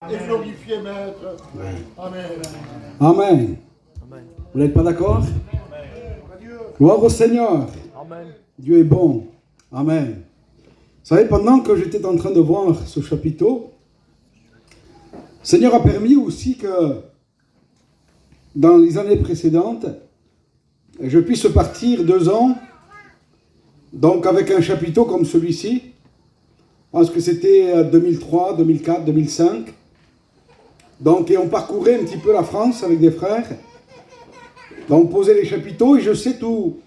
Et glorifié, Maître. Oui. Amen. Amen. Vous n'êtes pas d'accord? Gloire au Seigneur. Amen. Dieu est bon. Amen. Vous savez, pendant que j'étais en train de voir ce chapiteau, le Seigneur a permis aussi que dans les années précédentes, je puisse partir 2 ans, donc avec un chapiteau comme celui-ci. Je pense que c'était 2003, 2004, 2005. Donc, et on parcourait un petit peu la France avec des frères. Donc, on posait les chapiteaux et je sais tous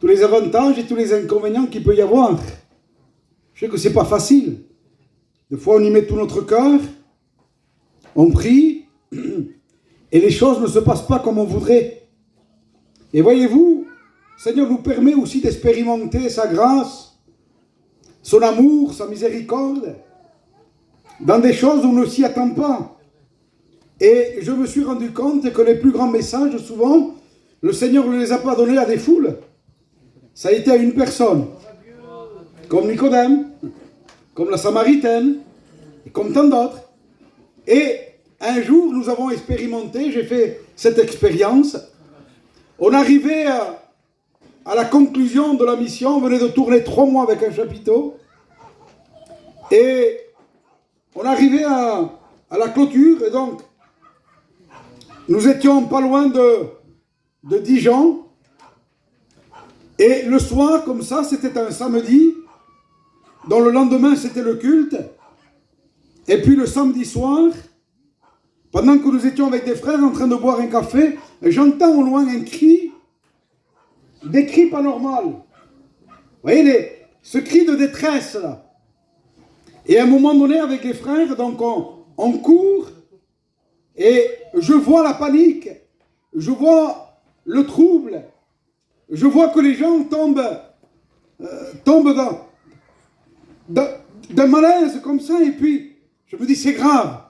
les avantages et tous les inconvénients qu'il peut y avoir. Je sais que c'est pas facile. Des fois, on y met tout notre cœur, on prie, et les choses ne se passent pas comme on voudrait. Et voyez-vous, le Seigneur nous permet aussi d'expérimenter sa grâce, son amour, sa miséricorde, dans des choses où on ne s'y attend pas. Et je me suis rendu compte que les plus grands messages, souvent, le Seigneur ne les a pas donnés à des foules. Ça a été à une personne, comme Nicodème, comme la Samaritaine, et comme tant d'autres. Et un jour, nous avons expérimenté, j'ai fait cette expérience. On arrivait à la conclusion de la mission, on venait de tourner 3 mois avec un chapiteau. Et on arrivait à la clôture, et donc, nous étions pas loin de Dijon. Et le soir, comme ça, c'était un samedi, dont le lendemain, c'était le culte. Et puis le samedi soir, pendant que nous étions avec des frères en train de boire un café, j'entends au loin un cri, des cris pas normaux. Vous voyez, ce cri de détresse, là. Et à un moment donné, avec les frères, donc on court, et je vois la panique, je vois le trouble, je vois que les gens tombent d'un malaise comme ça, et puis je me dis c'est grave.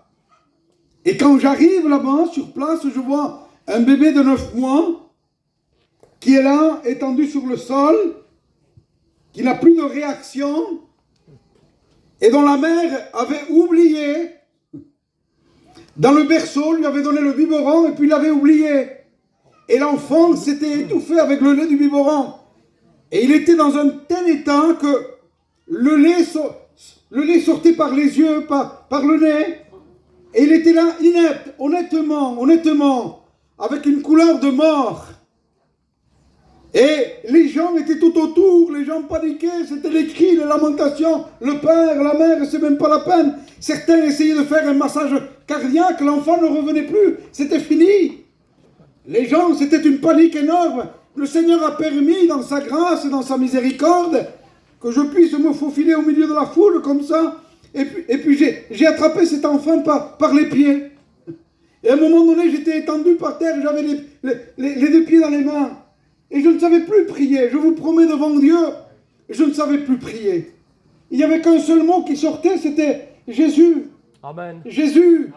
Et quand j'arrive là-bas, sur place, je vois un bébé de 9 mois qui est là, étendu sur le sol, qui n'a plus de réaction, et dont la mère avait oublié, dans le berceau, lui avait donné le biberon, et puis l'avait oublié. Et l'enfant s'était étouffé avec le lait du biberon. Et il était dans un tel état que le lait sortait par les yeux, par le nez. Et il était là, inepte, honnêtement, avec une couleur de mort. Et les gens étaient tout autour, les gens paniquaient, c'était les cris, les lamentations, le père, la mère, c'est même pas la peine. Certains essayaient de faire un massage cardiaque, l'enfant ne revenait plus, c'était fini. Les gens, c'était une panique énorme. Le Seigneur a permis, dans sa grâce et dans sa miséricorde, que je puisse me faufiler au milieu de la foule, comme ça. Et puis j'ai attrapé cet enfant par les pieds. Et à un moment donné, j'étais étendu par terre, j'avais les 2 pieds dans les mains. Et je ne savais plus prier, je vous promets devant Dieu, je ne savais plus prier. Il n'y avait qu'un seul mot qui sortait, c'était Jésus. Amen. Jésus.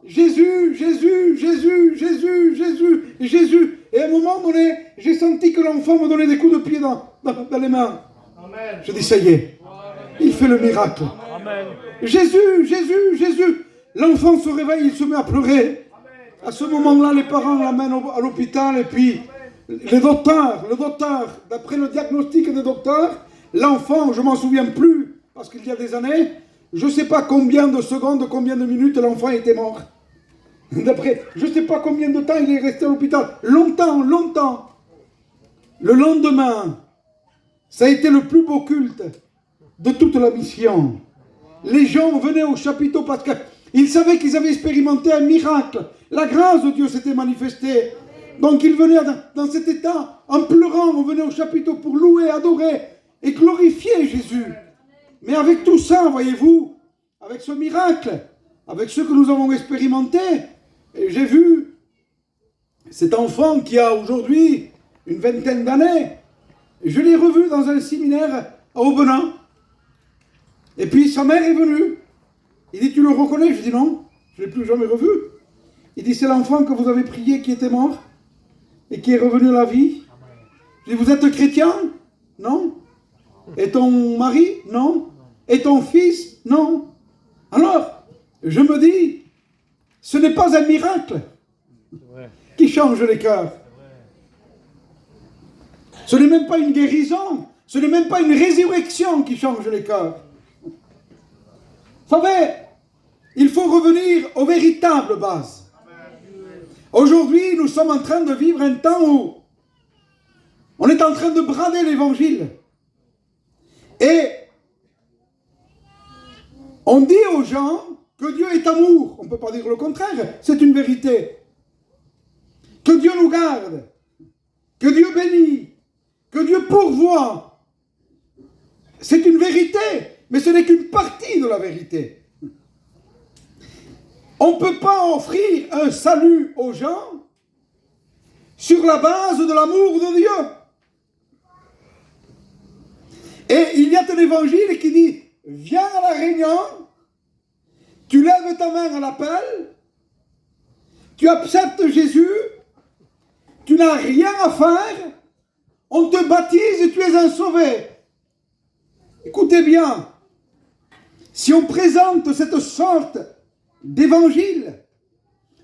Jésus, Jésus, Jésus, Jésus, Jésus, Jésus. Et à un moment donné, j'ai senti que l'enfant me donnait des coups de pied dans les mains. Amen. Je dis, ça y est, il fait le miracle. Amen. Jésus, Jésus, Jésus. L'enfant se réveille, il se met à pleurer. À ce moment-là, les parents l'amènent à l'hôpital et puis le docteur, d'après le diagnostic des docteurs, l'enfant, je ne m'en souviens plus, parce qu'il y a des années, je ne sais pas combien de secondes, combien de minutes l'enfant était mort. D'après, je ne sais pas combien de temps il est resté à l'hôpital. Longtemps. Le lendemain, ça a été le plus beau culte de toute la mission. Les gens venaient au chapiteau parce qu'ils savaient qu'ils avaient expérimenté un miracle. La grâce de Dieu s'était manifestée. Donc ils venaient dans cet état, en pleurant, on venait au chapiteau pour louer, adorer et glorifier Jésus. Mais avec tout ça, voyez-vous, avec ce miracle, avec ce que nous avons expérimenté, j'ai vu cet enfant qui a aujourd'hui une 20aine d'années, je l'ai revu dans un séminaire à Aubenas. Et puis sa mère est venue. Il dit, tu le reconnais? Je dis non, je ne l'ai plus jamais revu. Il dit, c'est l'enfant que vous avez prié qui était mort et qui est revenu à la vie. Je dis, vous êtes chrétien? Non. Et ton mari? Non. Et ton fils? Non. Alors, je me dis, ce n'est pas un miracle qui change les cœurs. Ce n'est même pas une guérison, ce n'est même pas une résurrection qui change les cœurs. Vous savez, il faut revenir aux véritables bases. Aujourd'hui, nous sommes en train de vivre un temps où on est en train de brader l'évangile. Et on dit aux gens que Dieu est amour. On ne peut pas dire le contraire, c'est une vérité. Que Dieu nous garde, que Dieu bénit, que Dieu pourvoit. C'est une vérité, mais ce n'est qu'une partie de la vérité. On ne peut pas offrir un salut aux gens sur la base de l'amour de Dieu. Et il y a un évangile qui dit, viens à la réunion, tu lèves ta main à l'appel, tu acceptes Jésus, tu n'as rien à faire, on te baptise et tu es un sauvé. Écoutez bien, si on présente cette sorte d'évangile,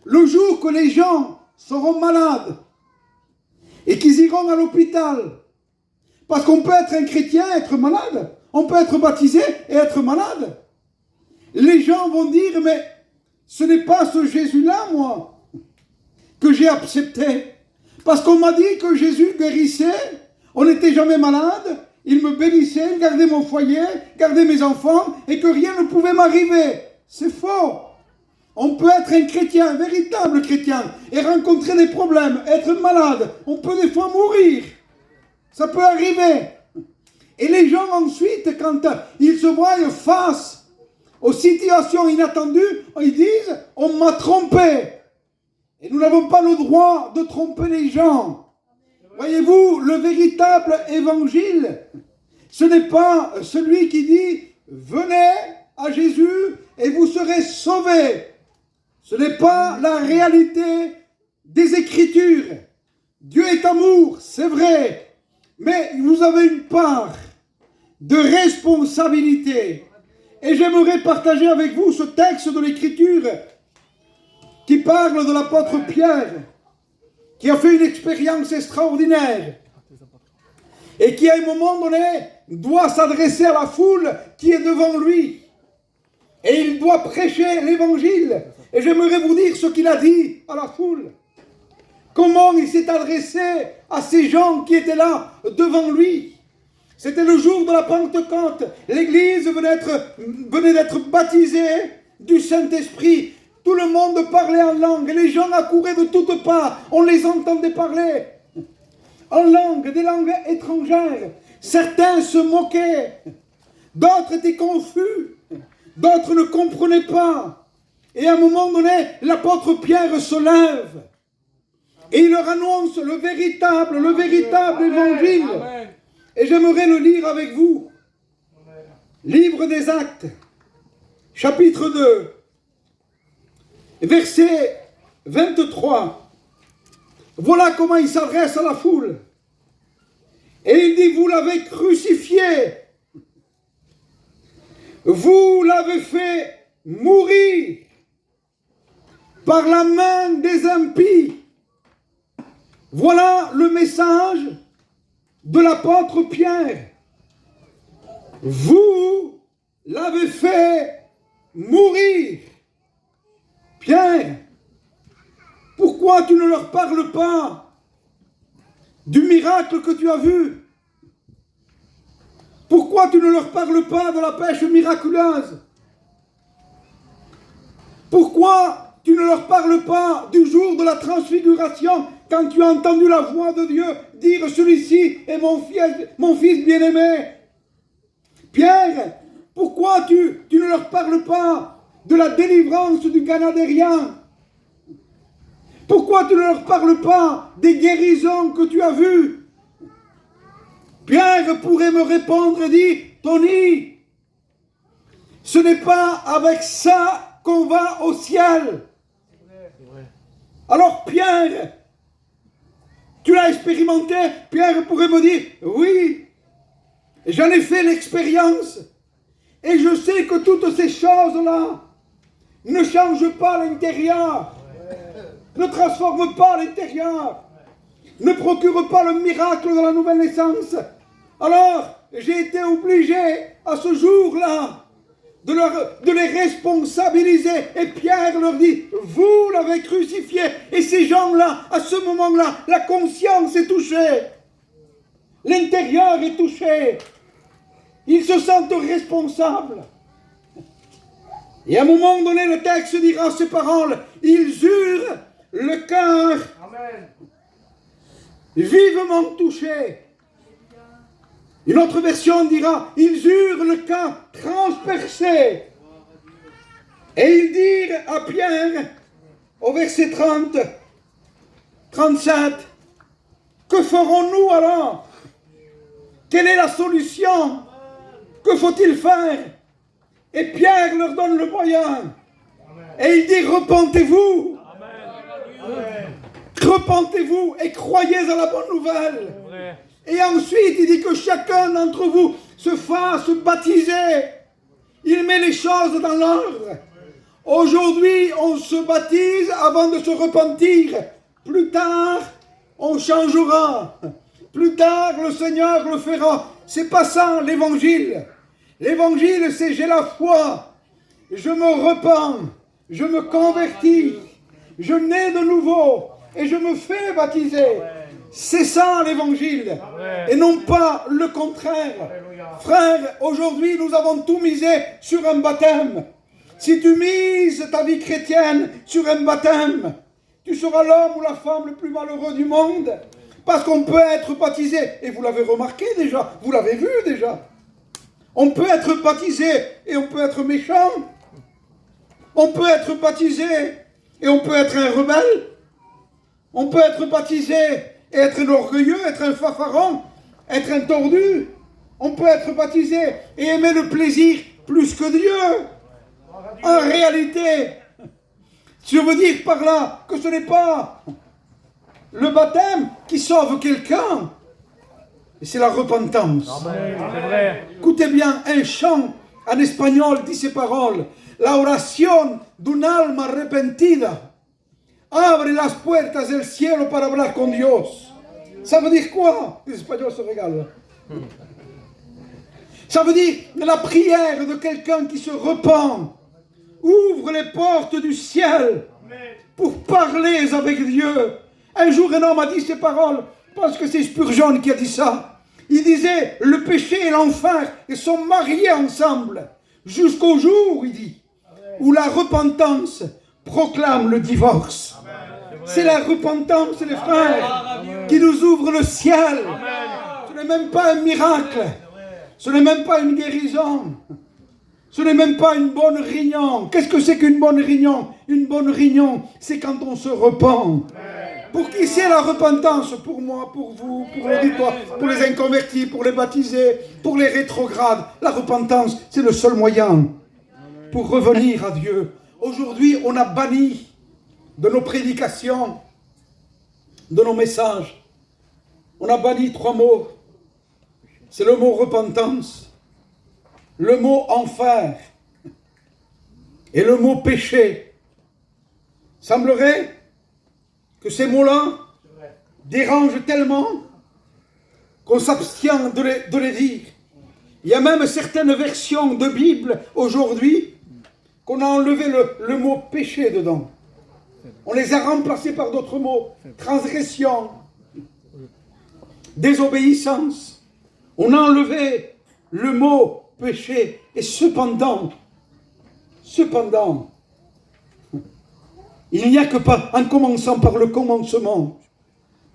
le jour que les gens seront malades et qu'ils iront à l'hôpital, parce qu'on peut être un chrétien et être malade, on peut être baptisé et être malade, les gens vont dire, mais ce n'est pas ce Jésus-là, moi, que j'ai accepté, parce qu'on m'a dit que Jésus guérissait, on n'était jamais malade, il me bénissait, il gardait mon foyer, gardait mes enfants, et que rien ne pouvait m'arriver. C'est faux. On peut être un chrétien, un véritable chrétien, et rencontrer des problèmes, être malade. On peut des fois mourir. Ça peut arriver. Et les gens ensuite, quand ils se voient face aux situations inattendues, ils disent, on m'a trompé. Et nous n'avons pas le droit de tromper les gens. Voyez-vous, le véritable évangile, ce n'est pas celui qui dit, venez à Jésus et vous serez sauvés. Ce n'est pas la réalité des Écritures. Dieu est amour, c'est vrai, mais vous avez une part de responsabilité. Et j'aimerais partager avec vous ce texte de l'Écriture qui parle de l'apôtre Pierre, qui a fait une expérience extraordinaire et qui à un moment donné doit s'adresser à la foule qui est devant lui. Et il doit prêcher l'évangile. Et j'aimerais vous dire ce qu'il a dit à la foule. Comment il s'est adressé à ces gens qui étaient là devant lui. C'était le jour de la Pentecôte. L'église venait d'être baptisée du Saint-Esprit. Tout le monde parlait en langue. Et les gens accouraient de toutes parts. On les entendait parler en langue, des langues étrangères. Certains se moquaient. D'autres étaient confus. D'autres ne comprenaient pas. Et à un moment donné, l'apôtre Pierre se lève. Et il leur annonce le véritable évangile. Amen. Et j'aimerais le lire avec vous. Livre des Actes, chapitre 2, verset 23. Voilà comment il s'adresse à la foule. Et il dit, vous l'avez crucifié. Vous l'avez fait mourir par la main des impies. Voilà le message de l'apôtre Pierre. Vous l'avez fait mourir. Pierre, pourquoi tu ne leur parles pas du miracle que tu as vu? Pourquoi tu ne leur parles pas de la pêche miraculeuse? Pourquoi tu ne leur parles pas du jour de la transfiguration, quand tu as entendu la voix de Dieu dire, celui-ci est mon fils bien-aimé? Pierre, pourquoi tu ne leur parles pas de la délivrance du Ganadérien? Pourquoi tu ne leur parles pas des guérisons que tu as vues? Pierre pourrait me répondre et dire, Tony, ce n'est pas avec ça qu'on va au ciel. Alors Pierre, tu l'as expérimenté? Pierre pourrait me dire, oui, j'en ai fait l'expérience. Et je sais que toutes ces choses-là ne change pas l'intérieur, ne transforme pas l'intérieur, ne procure pas le miracle de la nouvelle naissance. Alors, j'ai été obligé à ce jour-là de les responsabiliser. Et Pierre leur dit, vous l'avez crucifié. Et ces gens-là, à ce moment-là, la conscience est touchée. L'intérieur est touché. Ils se sentent responsables. Et à un moment donné, le texte dira ces paroles. Ils eurent le cœur vivement touché. Une autre version dira, ils eurent le cœur transpercé. Et ils dirent à Pierre, au verset 30, 37, que ferons-nous alors? Quelle est la solution? Que faut-il faire? Et Pierre leur donne le moyen. Et il dit, repentez-vous. Repentez-vous et croyez à la bonne nouvelle. Et ensuite, il dit que chacun d'entre vous se fasse baptiser. Il met les choses dans l'ordre. Aujourd'hui, on se baptise avant de se repentir. Plus tard, on changera. Plus tard, le Seigneur le fera. C'est pas ça, l'évangile. L'évangile, c'est j'ai la foi. Je me repens. Je me convertis. Je nais de nouveau. Et je me fais baptiser. C'est ça l'évangile, et non pas le contraire. Frère, aujourd'hui nous avons tout misé sur un baptême. Si tu mises ta vie chrétienne sur un baptême, tu seras l'homme ou la femme le plus malheureux du monde. Parce qu'on peut être baptisé, et vous l'avez remarqué déjà, vous l'avez vu déjà. On peut être baptisé et on peut être méchant. On peut être baptisé et on peut être un rebelle. On peut être baptisé et être un orgueilleux, être un fanfaron, être un tordu. On peut être baptisé et aimer le plaisir plus que Dieu. En réalité, je veux dire par là que ce n'est pas le baptême qui sauve quelqu'un, et c'est la repentance. Amen. C'est vrai. Écoutez bien, un chant en espagnol dit ces paroles. La oración de un alma arrepentida abre las puertas del cielo para hablar con Dios. Ça veut dire quoi? Les Espagnols se régalent. Ça veut dire la prière de quelqu'un qui se repent ouvre les portes du ciel pour parler avec Dieu. Un jour, un homme a dit ces paroles, je pense que c'est Spurgeon qui a dit ça. Il disait, le péché et l'enfer sont mariés ensemble, jusqu'au jour, il dit, où la repentance proclame le divorce. C'est la repentance, les frères, qui nous ouvre le ciel. Ce n'est même pas un miracle. Ce n'est même pas une guérison. Ce n'est même pas une bonne réunion. Qu'est-ce que c'est qu'une bonne réunion? Une bonne réunion, c'est quand on se repent. Pour qui c'est la repentance? Pour moi, pour vous, pour l'auditoire, pour les inconvertis, pour les baptisés, pour les rétrogrades. La repentance, c'est le seul moyen pour revenir à Dieu. Aujourd'hui, on a banni de nos prédications, de nos messages, on a banni 3 mots. C'est le mot repentance, le mot enfer et le mot péché. Semblerait que ces mots-là dérangent tellement qu'on s'abstient de les dire. Il y a même certaines versions de Bible aujourd'hui qu'on a enlevé le mot péché dedans. On les a remplacés par d'autres mots. Transgression, désobéissance. On a enlevé le mot péché. Et cependant, il n'y a que pas, en commençant par le commencement,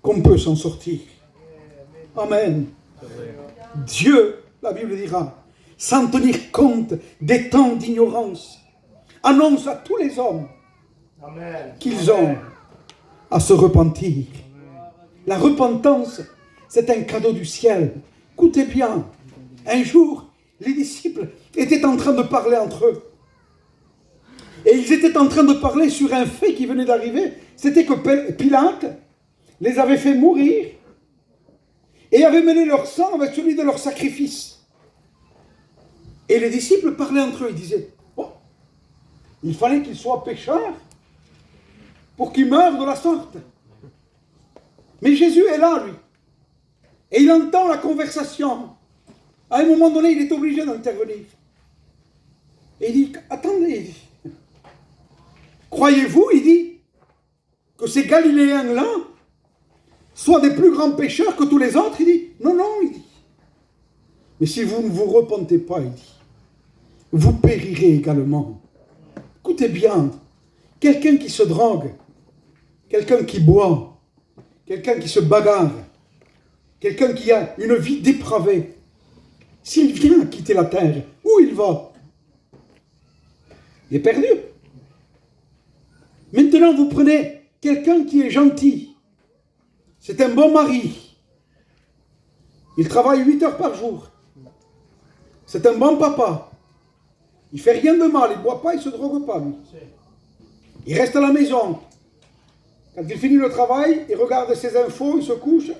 qu'on peut s'en sortir. Amen. Dieu, la Bible dira, sans tenir compte des temps d'ignorance, annonce à tous les hommes qu'ils ont à se repentir. La repentance, c'est un cadeau du ciel. Écoutez bien, un jour, les disciples étaient en train de parler entre eux. Et ils étaient en train de parler sur un fait qui venait d'arriver. C'était que Pilate les avait fait mourir et avait mêlé leur sang avec celui de leur sacrifice. Et les disciples parlaient entre eux. Ils disaient, oh, Il fallait qu'il soit pécheur pour qu'il meure de la sorte. Mais Jésus est là, lui. Et il entend la conversation. À un moment donné, il est obligé d'intervenir. Et il dit, attendez, il dit, croyez-vous, il dit, que ces Galiléens-là soient des plus grands pécheurs que tous les autres? Il dit, non, non, il dit. Mais si vous ne vous repentez pas, il dit, vous périrez également. Écoutez bien, quelqu'un qui se drogue, quelqu'un qui boit, quelqu'un qui se bagarre, quelqu'un qui a une vie dépravée, s'il vient quitter la terre, où il va? Il est perdu. Maintenant, vous prenez quelqu'un qui est gentil. C'est un bon mari. Il travaille 8 heures par jour. C'est un bon papa. Il ne fait rien de mal, il ne boit pas, il ne se drogue pas, lui. Il reste à la maison. Quand il finit le travail, il regarde ses infos, il se couche,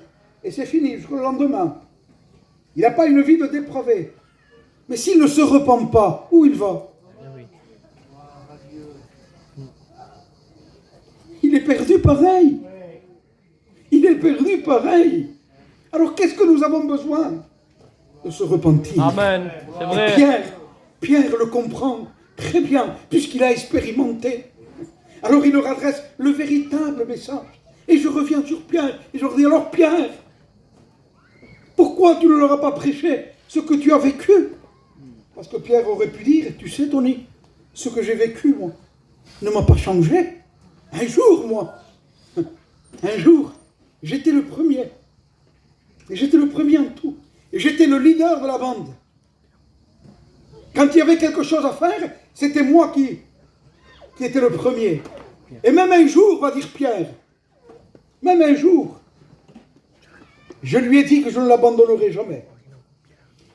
et c'est fini, jusqu'au lendemain. Il n'a pas une vie de dépravé. Mais s'il ne se repent pas, où il va? Il est perdu pareil. Il est perdu pareil. Alors qu'est-ce que nous avons besoin? De se repentir. Amen. C'est vrai. Et Pierre le comprend très bien, puisqu'il a expérimenté. Alors il leur adresse le véritable message. Et je reviens sur Pierre, et je leur dis, alors Pierre, pourquoi tu ne leur as pas prêché ce que tu as vécu? Parce que Pierre aurait pu dire, tu sais Tony, ce que j'ai vécu, moi, ne m'a pas changé. Un jour, moi, un jour, j'étais le premier. Et j'étais le premier en tout. Et j'étais le leader de la bande. Quand il y avait quelque chose à faire, c'était moi qui était le premier. Et même un jour, va dire Pierre, même un jour, je lui ai dit que je ne l'abandonnerai jamais.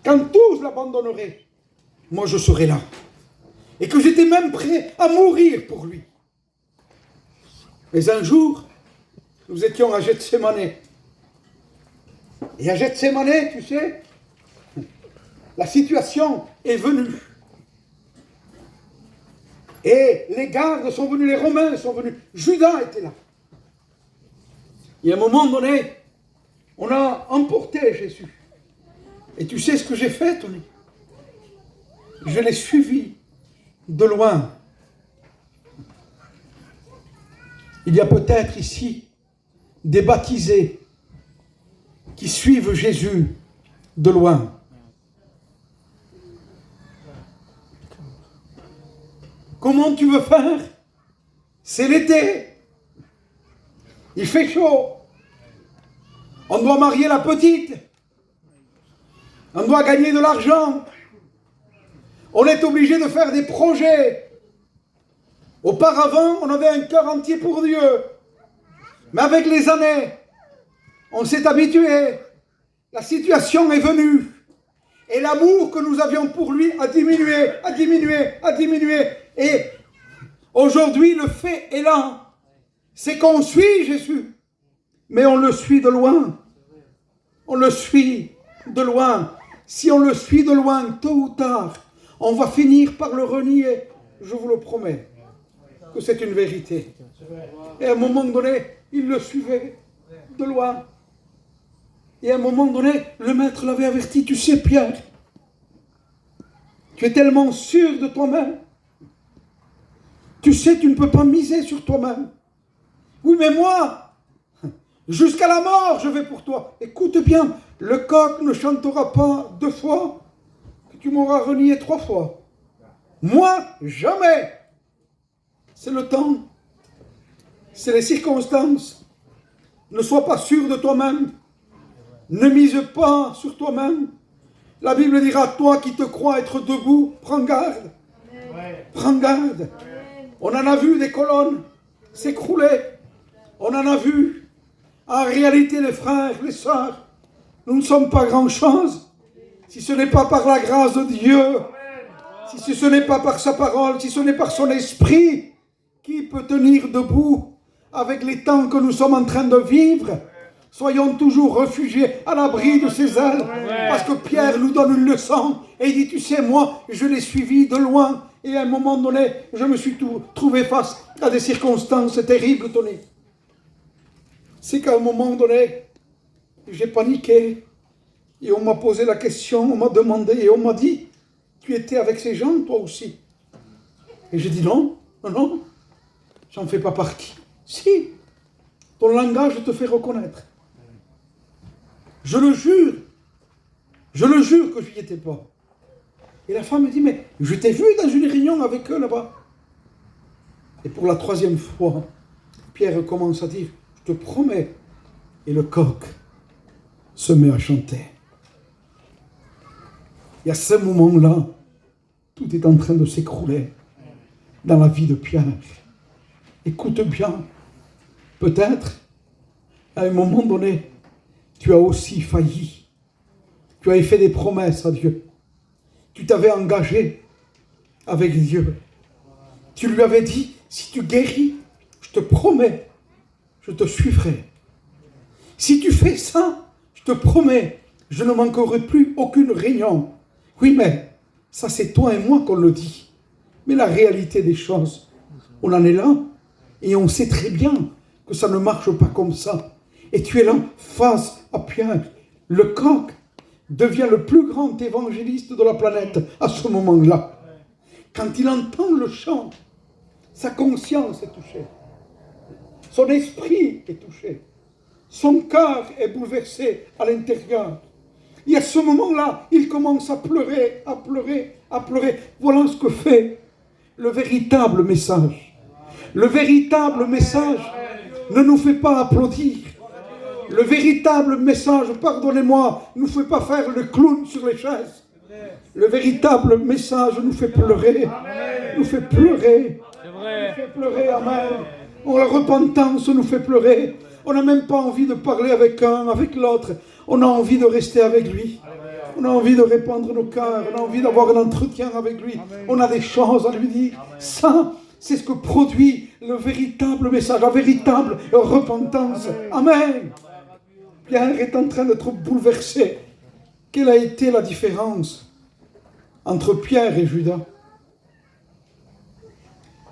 Quand tous l'abandonneraient, moi je serai là. Et que j'étais même prêt à mourir pour lui. Mais un jour, nous étions à Gethsémane. Et à Gethsémane, tu sais, la situation est venue. Et les gardes sont venus, les Romains sont venus. Judas était là. Et à un moment donné, on a emporté Jésus. Et tu sais ce que j'ai fait, Tony? Je l'ai suivi de loin. Il y a peut-être ici des baptisés qui suivent Jésus de loin. Comment tu veux faire? C'est l'été. Il fait chaud. On doit marier la petite. On doit gagner de l'argent. On est obligé de faire des projets. Auparavant, on avait un cœur entier pour Dieu. Mais avec les années, on s'est habitué. La situation est venue. Et l'amour que nous avions pour lui a diminué, a diminué, a diminué. Et aujourd'hui, le fait est là. C'est qu'on suit Jésus. Mais on le suit de loin. On le suit de loin. Si on le suit de loin, tôt ou tard, on va finir par le renier. Je vous le promets. Que c'est une vérité. Et à un moment donné, il le suivait de loin. Et à un moment donné, le maître l'avait averti. Tu sais, Pierre, tu es tellement sûr de toi-même. Tu sais, tu ne peux pas miser sur toi-même. Oui, mais moi, jusqu'à la mort, je vais pour toi. Écoute bien, le coq ne chantera pas 2 fois que tu m'auras renié 3 fois. Moi, jamais. C'est le temps. C'est les circonstances. Ne sois pas sûr de toi-même. Ne mise pas sur toi-même. La Bible dira, toi qui te crois être debout, prends garde. Prends garde. On en a vu des colonnes s'écrouler. On en a vu. En réalité, les frères, les sœurs, nous ne sommes pas grand-chose. Si ce n'est pas par la grâce de Dieu, si ce n'est pas par sa parole, si ce n'est par son esprit, qui peut tenir debout avec les temps que nous sommes en train de vivre? Soyons toujours réfugiés à l'abri de ses ailes. Parce que Pierre nous donne une leçon et il dit, tu sais, moi, je l'ai suivi de loin Et à un moment donné, je me suis trouvé face à des circonstances terribles, Tony. C'est qu'à un moment donné, j'ai paniqué. Et on m'a posé la question, on m'a demandé, et on m'a dit, tu étais avec ces gens, toi aussi? Et j'ai dit non, j'en fais pas partie. Si, ton langage te fait reconnaître. Je le jure que je n'y étais pas. Et la femme me dit, mais je t'ai vu dans une réunion avec eux là-bas. Et pour la 3e fois, Pierre commence à dire, je te promets. Et le coq se met à chanter. Et à ce moment-là, tout est en train de s'écrouler dans la vie de Pierre. Écoute bien, peut-être, à un moment donné, tu as aussi failli. Tu avais fait des promesses à Dieu. Tu t'avais engagé avec Dieu. Tu lui avais dit, si tu guéris, je te promets, je te suivrai. Si tu fais ça, je te promets, je ne manquerai plus aucune réunion. Oui, mais ça c'est toi et moi qu'on le dit. Mais la réalité des choses, on en est là. Et on sait très bien que ça ne marche pas comme ça. Et tu es là face à Pierre. Le coq devient le plus grand évangéliste de la planète à ce moment-là. Quand il entend le chant, sa conscience est touchée. Son esprit est touché. Son cœur est bouleversé à l'intérieur. Et à ce moment-là, il commence à pleurer, à pleurer, à pleurer. Voilà ce que fait le véritable message. Le véritable message ne nous fait pas applaudir. Le véritable message, pardonnez-moi, ne nous fait pas faire le clown sur les chaises. Le véritable message nous fait pleurer. Nous fait pleurer. Nous fait pleurer, amen. La repentance nous fait pleurer. On n'a même pas envie de parler avec un, avec l'autre. On a envie de rester avec lui. On a envie de répandre nos cœurs. On a envie d'avoir un entretien avec lui. On a des choses à lui dire. Ça, c'est ce que produit le véritable message, la véritable repentance. Amen. Pierre est en train d'être bouleversé. Quelle a été la différence entre Pierre et Judas?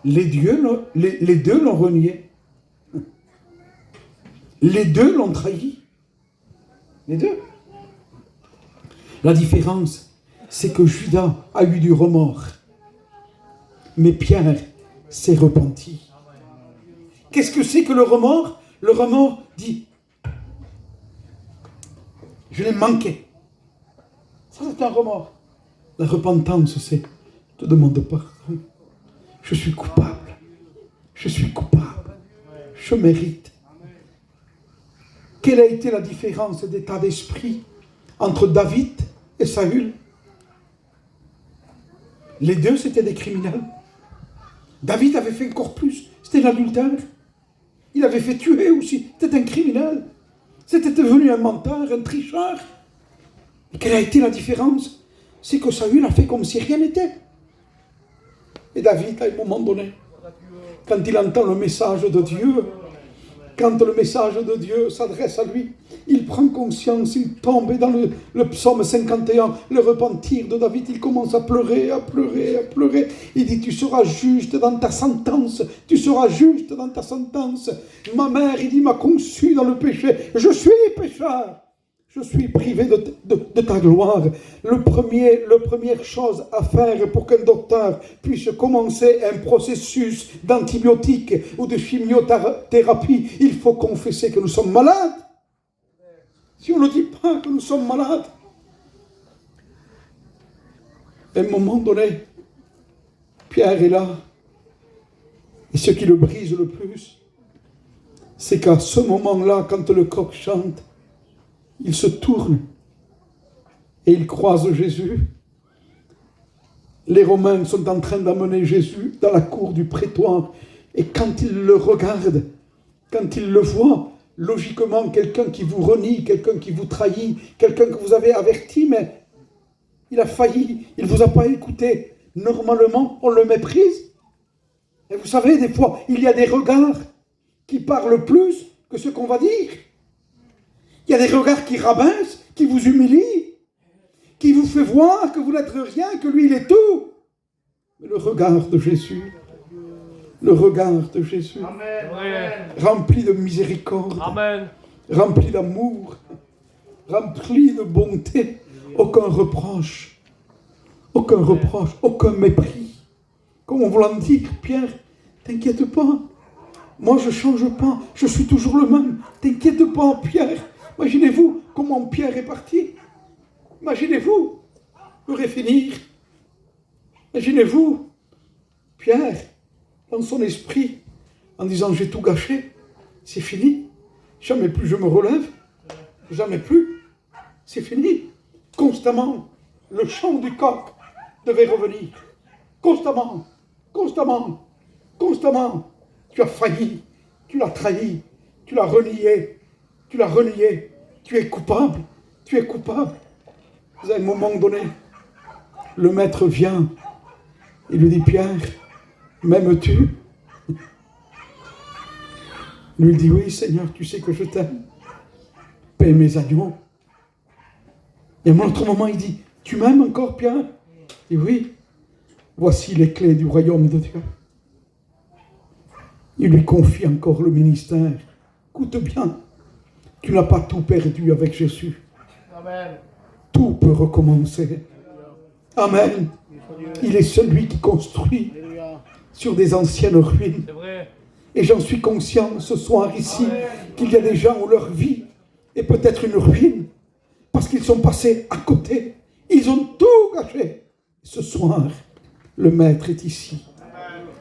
Les deux l'ont renié. Les deux l'ont trahi. Les deux. La différence, c'est que Judas a eu du remords. Mais Pierre s'est repenti. Qu'est-ce que c'est que le remords? Le remords dit, je l'ai manqué. Ça, c'est un remords. La repentance, c'est, te demande pardon. Je suis coupable. Je suis coupable. Je mérite. Quelle a été la différence d'état d'esprit entre David et Saül? Les deux, c'était des criminels. David avait fait encore plus. C'était l'adultère. Il avait fait tuer aussi. C'était un criminel. C'était devenu un menteur, un tricheur. Et quelle a été la différence? C'est que Saül a fait comme si rien n'était. Et David, à un moment donné, quand il entend le message de Dieu, quand le message de Dieu s'adresse à lui, il prend conscience, il tombe. Et dans le psaume 51, le repentir de David, il commence à pleurer, à pleurer, à pleurer. Il dit, tu seras juste dans ta sentence, tu seras juste dans ta sentence. Ma mère, il dit, m'a conçu dans le péché, je suis pécheur. Je suis privé de ta gloire. La première chose à faire pour qu'un docteur puisse commencer un processus d'antibiotiques ou de chimiothérapie, il faut confesser que nous sommes malades. Si on ne dit pas que nous sommes malades, à un moment donné, Pierre est là. Et ce qui le brise le plus, c'est qu'à ce moment-là, quand le coq chante, il se tourne et il croise Jésus. Les Romains sont en train d'amener Jésus dans la cour du prétoire. Et quand ils le regardent, quand ils le voient, logiquement, quelqu'un qui vous renie, quelqu'un qui vous trahit, quelqu'un que vous avez averti, mais il a failli, il ne vous a pas écouté. Normalement, on le méprise. Et vous savez, des fois, il y a des regards qui parlent plus que ce qu'on va dire. Il y a des regards qui rabaissent, qui vous humilient, qui vous fait voir que vous n'êtes rien, que lui, il est tout. Le regard de Jésus. Le regard de Jésus. Amen. Amen. Rempli de miséricorde. Amen. Rempli d'amour. Rempli de bonté. Aucun reproche. Aucun reproche. Aucun mépris. Comme on voulant dire, Pierre, t'inquiète pas. Moi, je ne change pas. Je suis toujours le même. T'inquiète pas, Pierre. Imaginez-vous comment Pierre est parti. Imaginez-vous. Il aurait finir. Imaginez-vous. Pierre, dans son esprit, en disant j'ai tout gâché. C'est fini. Jamais plus je me relève. Jamais plus. C'est fini. Constamment, le chant du coq devait revenir. Constamment. Constamment. Constamment. Tu as failli. Tu l'as trahi. Tu l'as renié. Tu l'as renié. Tu es coupable. Tu es coupable. À un moment donné, le maître vient. Il lui dit, Pierre, m'aimes-tu? Il lui dit, oui, Seigneur, tu sais que je t'aime. Paie mes agneaux. Et à un autre moment, il dit, tu m'aimes encore, Pierre? Et oui, voici les clés du royaume de Dieu. Il lui confie encore le ministère. Écoute bien, tu n'as pas tout perdu avec Jésus. Amen. Tout peut recommencer. Amen. Il est celui qui construit sur des anciennes ruines. C'est vrai. Et j'en suis conscient ce soir ici qu'il y a des gens où leur vie est peut-être une ruine parce qu'ils sont passés à côté. Ils ont tout gâché. Ce soir, le Maître est ici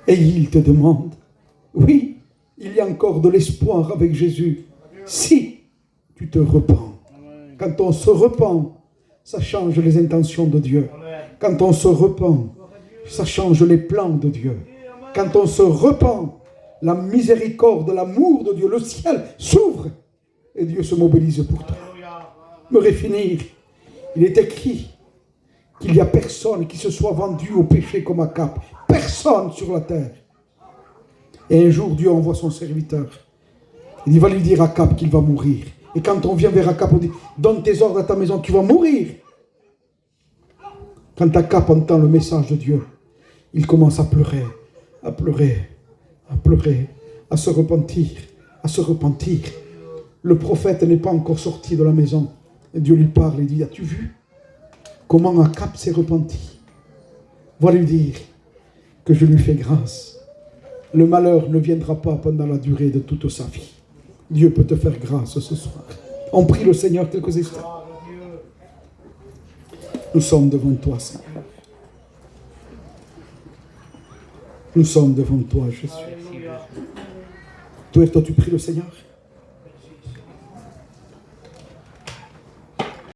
et il te demande, oui, il y a encore de l'espoir avec Jésus si tu te repens. Quand on se repent, ça change les intentions de Dieu. Quand on se repent, ça change les plans de Dieu. Quand on se repent, la miséricorde, l'amour de Dieu, le ciel s'ouvre et Dieu se mobilise pour toi. Me réfinir, il est écrit qu'il n'y a personne qui se soit vendu au péché comme Akab. Personne sur la terre. Et un jour, Dieu envoie son serviteur. Il va lui dire à Akab qu'il va mourir. Et quand on vient vers Akab, on dit, donne tes ordres à ta maison, tu vas mourir. Quand Akab entend le message de Dieu, il commence à pleurer, à pleurer, à pleurer, à se repentir, à se repentir. Le prophète n'est pas encore sorti de la maison. Et Dieu lui parle et dit, as-tu vu comment Akab s'est repenti? Va lui dire que je lui fais grâce. Le malheur ne viendra pas pendant la durée de toute sa vie. Dieu peut te faire grâce ce soir. On prie le Seigneur quelques instants. Nous sommes devant toi, Seigneur. Nous sommes devant toi, Jésus. Toi, tu pries le Seigneur.